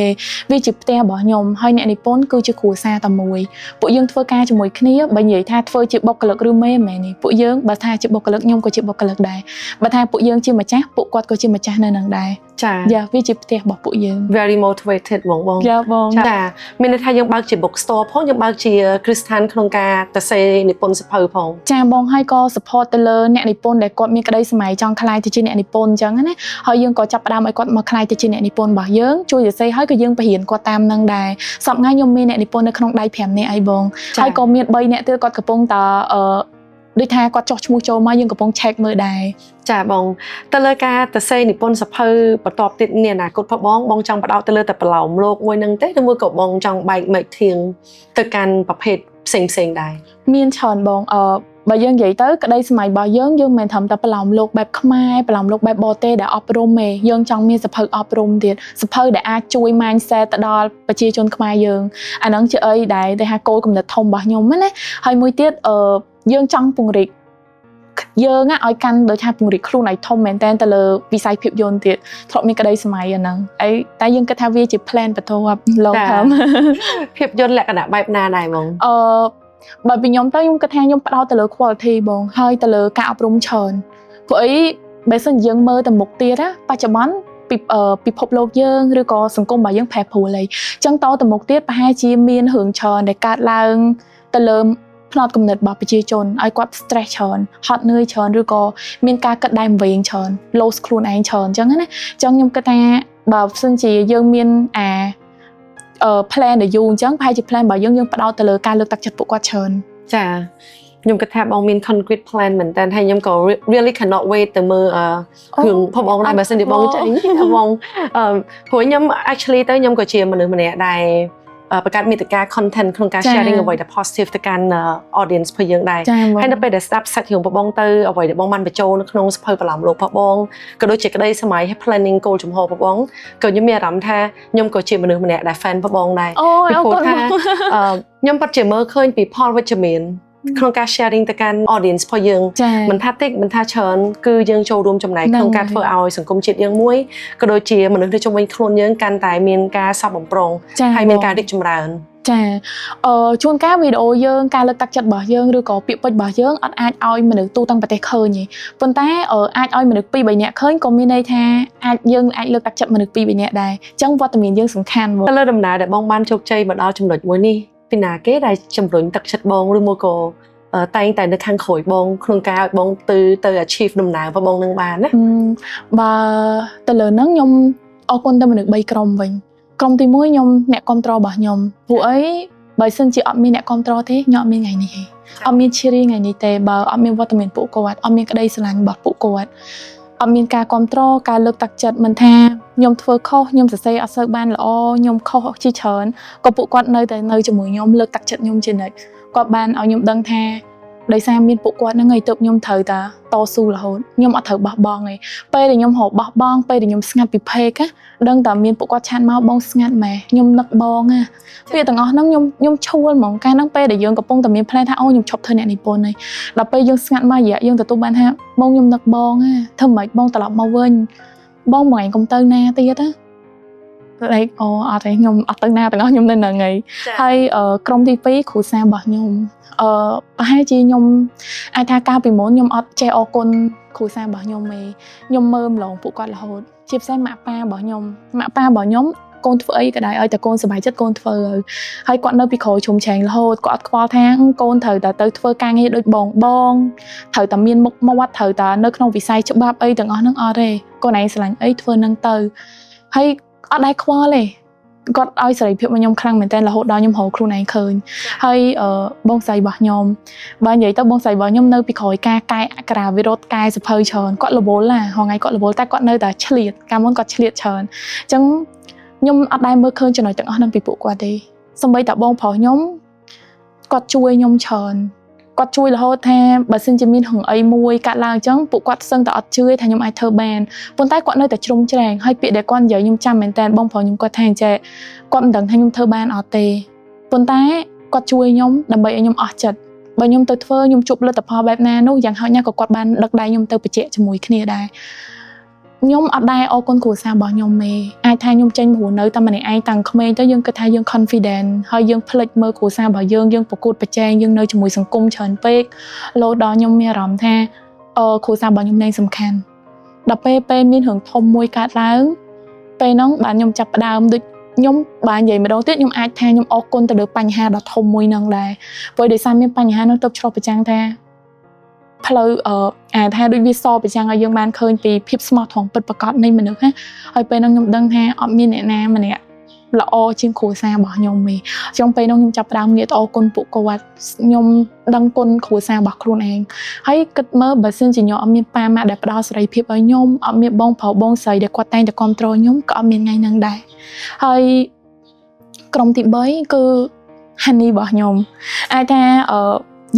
វាជាផ្ទះរបស់ខ្ញុំហើយអ្នកនិពន្ធគឺជាគ្រួសារតែមួយពួកយើងធ្វើការជាមួយគ្នាបើនិយាយថាធ្វើជាបុគ្គលិកឬមេមែនទេពួកយើងបើថាជាបុគ្គលិកខ្ញុំក៏ជាបុគ្គលិកដែរបើថាពួកយើងជាម្ចាស់ពួកគាត់ក៏ជាម្ចាស់នៅនឹងដែរចាយ៉ាវាជាផ្ទះរបស់ពួកយើង very motivated បង យ៉ាបងចាមានន័យថាយើងបើកជា book store ផងយើងបើកជា Christian ក្នុងការទៅសេនិពន្ធសភៅផងចាបងហើយក៏ support ទៅលើអ្នកនិពន្ធដែលគាត់មានក្តីសម័យចង់ខ្លាយទៅជាអ្នកនិពន្ធអញ្ចឹងណាហើយយើងក៏ចាប់ផ្ដើមឲ្យគាត់មកខ្លាយទៅជាអ្នកនិពន្ធរបស់យើងជួយសរសេរហើយក៏យើងបរៀនគាត់តាមនឹងដែរសប្តាហ៍ខ្ញុំមានអ្នកនិពន្ធនៅក្នុងដៃ5នាក់អីបងហើយក៏មាន3នាក់ទៀតគាត់កំពុងតែដូចថាគាត់ចោះឈ្មោះចូលមកយើងកំពុង check មើលដែរចាបងទៅលើការទៅសេនិពន្ធសភៅបន្ទាប់ទៀតនាងអនាគតបងចង់បដោតទៅលើតែប្រឡោមលោកមួយនឹងទេឬមួយក៏បងចង់បែកមេឃធៀងទៅកាន់ប្រភេទផ្សេងដែរមានច្រើនបងបើយើងនិយាយទៅក្តីសម័យរបស់យើងមិនត្រឹមតែប្រឡោមលោកបែបខ្មែរប្រឡោមលោកបែបបរទេសដែលអប់រំទេយើងចង់មានសភៅអប់រំទៀតសភៅដែលអាចជួយ mindset ទៅដល់ប្រជាជនខ្មែរយើងអាហ្នឹងជាអីដែលគេថាគោលគំនិតធំរបស់ខ្ញុំណាហើយមួយទៀតយើងចង់ពង្រីកយើងឲ្យកាន់ដូចថាពង្រីកខ្លួនឲ្យធំមែនតើទៅលើវិស័យភាពយន្តទៀតធ្លាប់មានក្តីសម័យអាហ្នឹងអីតែយើងគិតថាវាជា plan បន្ទាប់ long term ភាពយន្តលក្ខណៈបែបណាដែរបងបើពីខ្ញុំទៅខ្ញុំគិតថាខ្ញុំផ្ដោតទៅលើ quality បងហើយទៅលើការអប់រំច្រើនព្រោះអីបើសិនយើងមើលទៅមុខទៀតណាបច្ចុប្បន្នពិភពលោកយើងឬក៏សង្គមរបស់យើងប្រែប្រួលហើយអញ្ចឹងតទៅមុខទៀតប្រហែលជាមានរឿងច្រើនដែលកើតឡើងទៅលើផ្នត់គំនិតរបស់ប្រជាជនឲ្យគាត់ stress ច្រើនហត់នឿយច្រើនឬក៏មានការគិតដែមវែងច្រើន lose ខ្លួនឯងច្រើនអញ្ចឹងណាអញ្ចឹងខ្ញុំគិតថាបើសិនជាយើងមានplan ដែលយូរអញ្ចឹងប្រហែលជា plan របស់យើងផ្ដោតទៅលើការលើកទឹកចិត្តពួកគាត់ច្រើនចាខ្ញុំគិតថាបងមាន concrete plan មែនតើហើយខ្ញុំក៏ really cannot wait ទៅមើលរឿងបងដែរបើសិនជាបងចេញបងព្រោះខ្ញុំ actually ទៅខ្ញុំក៏ជាមនុស្សម្នាក់ដែលបង្កើតមាតិកា content ក្នុងការ sharing អ្វីដែល positive ទៅកាន់ audience របស់យើងដែរហើយនៅពេលដែលស្ដាប់សាច់រឿងបងទៅអ្វីដែលបងបានបញ្ចូលនៅក្នុងសភៅប្រឡោមលោករបស់បងក៏ដូចជាក្តីសម័យ planning គោលចំហរបស់បងក៏ខ្ញុំមានអារម្មណ៍ថាខ្ញុំក៏ជាមនុស្សម្នាក់ដែល fan របស់បងដែរពីព្រោះថាខ្ញុំពិតជាមើលឃើញពីផលវិជ្ជមានក្នុងការ sharing ទៅកាន់ audience របស់យើងមិនថាតិចមិនថាច្រើនគឺយើងចូលរួមចំណែកក្នុងការធ្វើឲ្យសង្គមជាតិយើងមួយក៏ដូចជាមនុស្សនៅជុំវិញខ្លួនយើងកាន់តែមានការសបបំរុងហើយមានការរីកចម្រើនចាជួនកាលវីដេអូយើងការលើកទឹកចិត្តរបស់យើងឬក៏ពាក្យពេចន៍របស់យើងអត់អាចឲ្យមនុស្សទូទាំងប្រទេសឃើញទេប៉ុន្តែអាចឲ្យមនុស្ស2 3នាក់ឃើញក៏មានន័យថាយើងអាចលើកទឹកចិត្តមនុស្ស2 3នាក់ដែរអញ្ចឹងវត្តមានយើងសំខាន់ទៅលើដំណើរដែលបងបានជោគជ័យមកដល់ចំណុចមួយនេះពីណាគេដែលជំរុញទឹកចិត្តបងឬមួយក៏តែងតែនៅខាងក្រោយបងក្នុងការឲ្យបងទៅ achieve ដំណើររបស់បងនឹងបានណាបើទៅលើហ្នឹងខ្ញុំអរគុណទៅមនុស្ស3ក្រុមវិញក្រុមទី1ខ្ញុំអ្នកគ្រប់គ្រងរបស់ខ្ញុំព្រោះអីបើសិនជាអត់មានអ្នកគ្រប់គ្រងទេខ្ញុំអត់មានថ្ងៃនេះទេអត់មានឈីរីថ្ងៃនេះទេបើអត់មានវត្តមានពួកគាត់អត់មានក្តីស្រឡាញ់របស់ពួកគាត់អត់មានការគ្រប់គ្រងការលើកទឹកចិត្តមិនថាខ្ញុំធ្វើខុសខ្ញុំសរសេរអត់សូវបានល្អខ្ញុំខុសជាច្រើនក៏ពួកគាត់នៅជាមួយខ្ញុំលើកទឹកចិត្តខ្ញុំជានិច្ចគាត់បានឲ្យខ្ញុំដឹងថាដោយសារមានពួកគាត់ហ្នឹងហើយទើបខ្ញុំត្រូវតាតស៊ូរហូតខ្ញុំអត់ត្រូវបោះបង់ទេពេលដែលខ្ញុំរកបោះបង់ពេលដែលខ្ញុំស្ងាត់ពីពេកដឹងតែមានពួកគាត់ឆានមកបងស្ងាត់ម៉ែខ្ញុំនឹកបងពាក្យទាំងអស់ហ្នឹងខ្ញុំឈួលហ្មងកាលហ្នឹងពេលដែលយើងកំពុងតែមាន plan ថាអូខ្ញុំឈប់ធ្វើអ្នកនិពន្ធហើយដល់ពេលយើងស្ងាត់មករយៈយើងទទួលបានថាបងខ្ញុំនឹកបងធ្វើម៉េចបងត្រឡប់មកវិញបងមួយឯងកុំទៅណាទៀតអត់ទេខ្ញុំអត់ទៅណាទាំងអស់ខ្ញុំនៅនឹងហើយហើយក្រុមទី2គ្រួសាររបស់ខ្ញុំប្រហែលជាខ្ញុំអាចថាកាលពីមុនខ្ញុំអត់ចេះអរគុណគ្រួសាររបស់ខ្ញុំទេខ្ញុំមើលម្លងពួកគាត់រហូតជាពិសេសម៉ាក់ប៉ារបស់ខ្ញុំកូនធ្វើអីក៏ដោយឲ្យតែកូនសប្បាយចិត្តកូនធ្វើហើយគាត់នៅពីក្រោយជុំឆែងរហូតគាត់អត់ខ្វល់ថាកូនត្រូវតែទៅធ្វើការងារដូចបងត្រូវតែមានមុខមាត់ត្រូវតែនៅក្នុងវិស័យច្បាប់អីទាំងអស់ហ្នឹងអត់ទេកូនឯងស្រឡាញ់អីធ្វើហ្នឹងទៅហើយអត់ដែរខ្វល់ទេគាត់ឲ្យសេរីភាពមកខ្ញុំខ្លាំងមែនតើរហូតដល់ខ្ញុំរកខ្លួនឯងឃើញហើយបងស្រីរបស់ខ្ញុំបើនិយាយទៅបងស្រីរបស់ខ្ញុំនៅពីក្រោយការកែអក្ខរាវិរុទ្ធកែសភៅច្រើនគាត់រវល់ហងៃគាត់រវល់តែគាត់នៅតែឆ្លៀតកាលមុនគាត់ឆ្លៀតច្រើនអញ្ចឹងខ្ញុំអត់ដែរមើលឃើញចំណុចទាំងអស់ហ្នឹងពីពួកគាត់ទេសូម្បីតែបងប្រុសខ្ញុំគាត់ជួយខ្ញុំច្រើនគាត់ជួយរហូតថាបើសិនជាមានរឿងអីមួយកាត់ឡើងអញ្ចឹងពួកគាត់សឹងតែអត់ជឿថាខ្ញុំអាចធ្វើបានប៉ុន្តែគាត់នៅតែជ្រុំជ្រែងហើយពាក្យដែលគាត់និយាយខ្ញុំចាំមែនតើបងប្រុសខ្ញុំគាត់ថាអញ្ចឹងគាត់មិនដឹងថាខ្ញុំធ្វើបានអត់ទេប៉ុន្តែគាត់ជួយខ្ញុំដើម្បីឲ្យខ្ញុំអស់ចិត្តបើខ្ញុំទៅធ្វើខ្ញុំជួបលទ្ធផលបែបណានោះយ៉ាងហោចណាស់ក៏គាត់បានដឹកដៃខ្ញុំទៅបញ្ជាក់ជាមួយគ្នាដែរ ខ្ញុំអត់ដែរអរគុណគ្រួសាររបស់ខ្ញុំទេអាចថាខ្ញុំចេញមកនៅតែម្នាក់ឯងតាំងក្មេងទៅយើងគិតថាយើង confident ហើយយើងភ្លេចមើលគ្រួសាររបស់យើងប្រកួតប្រជែងយើងនៅជាមួយសង្គមច្រើនពេកលោដល់ខ្ញុំមានអារម្មណ៍ថាគ្រួសាររបស់ខ្ញុំនឹងសំខាន់ដល់ពេលមានរឿងធំមួយកើតឡើងពេលហ្នឹងបាទខ្ញុំចាប់ផ្ដើមដូចខ្ញុំបាននិយាយម្ដងទៀតខ្ញុំអាចថាខ្ញុំអរគុណទៅលើបញ្ហាដ៏ធំមួយហ្នឹងដែរព្រោះដោយសារមានបញ្ហាហ្នឹងទៅឆ្លុះប្រចាំងថាផ្លូវថាដូចវាសប្រចាំងឲ្យយើងបានឃើញពីភាពស្មោះត្រង់ពិតប្រាកដនៃមនុស្សណាហើយពេលហ្នឹងខ្ញុំដឹងថាអត់មានអ្នកណាម្នាក់ល្អជាងគ្រួសាររបស់ខ្ញុំទេអញ្ចឹងពេលហ្នឹងខ្ញុំចាប់ផ្ដើមងាកទៅអរគុណពួកគាត់ខ្ញុំដឹងគុណគ្រួសាររបស់ខ្លួនឯងហើយគិតមើលបើសិនជាខ្ញុំអត់មានប៉ាម៉ាក់ដែលផ្ដល់សេរីភាពឲ្យខ្ញុំអត់មានបងប្រុសបងស្រីដែលគាត់តែងតែគ្រប់គ្រងខ្ញុំក៏អត់មានថ្ងៃហ្នឹងដែរហើយក្រុមទី3គឺ Honey របស់ខ្ញុំអាចថា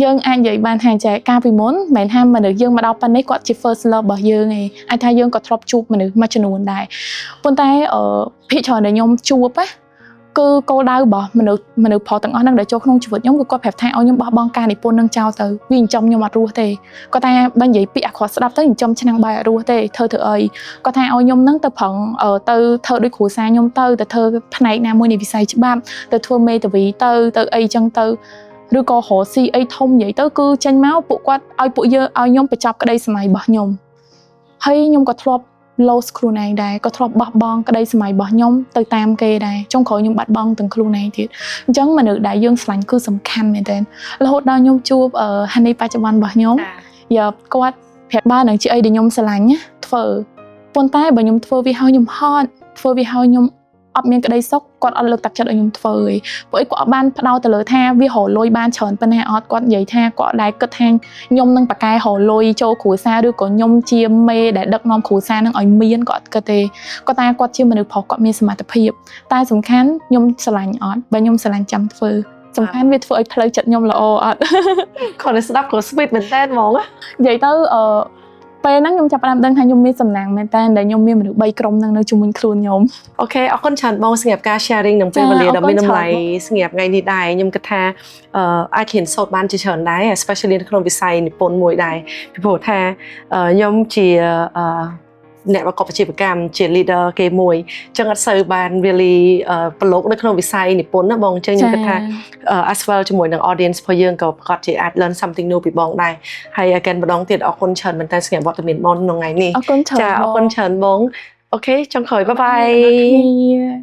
យើងអាចនិយាយបានថាចែកការពីមុនមិនមែនថាមនុស្សយើងមកដល់ប៉ុណ្ណេះគាត់ជា first love របស់យើងឯងអាចថាយើងក៏ធ្លាប់ជួបមនុស្សមួយចំនួនដែរប៉ុន្តែភាគច្រើនដែលខ្ញុំជួបណាគឺគោលដៅរបស់មនុស្សប្រុសទាំងអស់ហ្នឹងដែលចូលក្នុងជីវិតខ្ញុំគឺគាត់ប្រាប់ថាឲ្យខ្ញុំបោះបង់ការនិពន្ធនឹងចោលទៅវាចិញ្ចឹមខ្ញុំអត់រស់ទេគាត់ថាបើនិយាយពាក្យអាក្រក់ស្ដាប់ទៅចិញ្ចឹមឆ្នាំងបាយអត់រស់ទេធ្វើអីគាត់ថាឲ្យខ្ញុំហ្នឹងទៅប្រឹងទៅធ្វើដូចគ្រួសារខ្ញុំទៅធ្វើផ្នែកណាមួយនៃវិស័យច្បាប់ទៅធ្វើមេធាវីទៅអីចឹងទៅឬក៏រកស៊ីអីធំនិយាយទៅគឺចេញមកពួកគាត់ឲ្យពួកយើងឲ្យខ្ញុំបញ្ចប់ក្តីសម័យរបស់ខ្ញុំហើយខ្ញុំក៏ធ្លាប់ loss ខ្លួនឯងដែរក៏ធ្លាប់បោះបង់ក្តីសម័យរបស់ខ្ញុំទៅតាមគេដែរចុងក្រោយខ្ញុំបាត់បង់ទាំងខ្លួនឯងទៀតអញ្ចឹងមនុស្សដែលយើងស្រឡាញ់គឺសំខាន់មែនទែនរហូតដល់ខ្ញុំជួបHoney បច្ចុប្បន្នរបស់ខ្ញុំគាត់ប្រាប់បាននឹងជាអីដែលខ្ញុំស្រឡាញ់ធ្វើប៉ុន្តែបើខ្ញុំធ្វើវាឲ្យខ្ញុំហត់ធ្វើវាឲ្យខ្ញុំអត់មានក្តីសុខគាត់អត់លើកទឹកចិត្តឲ្យខ្ញុំធ្វើទេព្រោះអីគាត់អត់បានផ្ដោតទៅលើថាវារលុយបានច្រើនប៉ុណ្ណាអត់គាត់និយាយថាគាត់ដែរគិតថាខ្ញុំនឹងប៉ាកែរលុយចូលគ្រួសារឬក៏ខ្ញុំជាមេដែលដឹកនាំគ្រួសារនឹងឲ្យមានគាត់គិតទេគាត់ថាគាត់ជាមនុស្សប្រុសគាត់មានសមត្ថភាពតែសំខាន់ខ្ញុំស្រឡាញ់អត់បើខ្ញុំស្រឡាញ់ចាំធ្វើសំខាន់វាធ្វើឲ្យផ្លូវចិត្តខ្ញុំល្អអត់គាត់ស្ដាប់ក៏ sweet មែនតើហ្មងនិយាយទៅពេលហ្នឹងខ្ញុំចាប់ផ្ដើមដឹងថាខ្ញុំមានសំណាងមែនតើដែលខ្ញុំមានមនុស្ស3ក្រុមហ្នឹងនៅជាមួយខ្លួនខ្ញុំអូខេអរគុណច្រើនបងសម្រាប់ការ sharing នឹងពេលវេលាដ៏មានតម្លៃសម្រាប់ថ្ងៃនេះដែរខ្ញុំគិតថាអាចហ៊ានសូត្របានជាច្រើនដែរ especially នៅក្នុងវិស័យនិពន្ធមួយដែរពីព្រោះថាខ្ញុំជាអ្នកប្រកបអាជីវកម្មជា leader គេមួយអញ្ចឹងអត់សូវបាន really ប្រឡូកនៅក្នុងវិស័យនិពន្ធណាបងអញ្ចឹងខ្ញុំគិតថា as well ជាមួយនឹង audience របស់យើងក៏ប្រកាសជាអាច learn something new ពីបងដែរហើយ again ម្ដងទៀតអរគុណច្រើនមែនតើសម្រាប់វត្តមានបងក្នុងថ្ងៃនេះអរគុណច្រើនចាអរគុណច្រើនបងអូខេចុងក្រោយ bye bye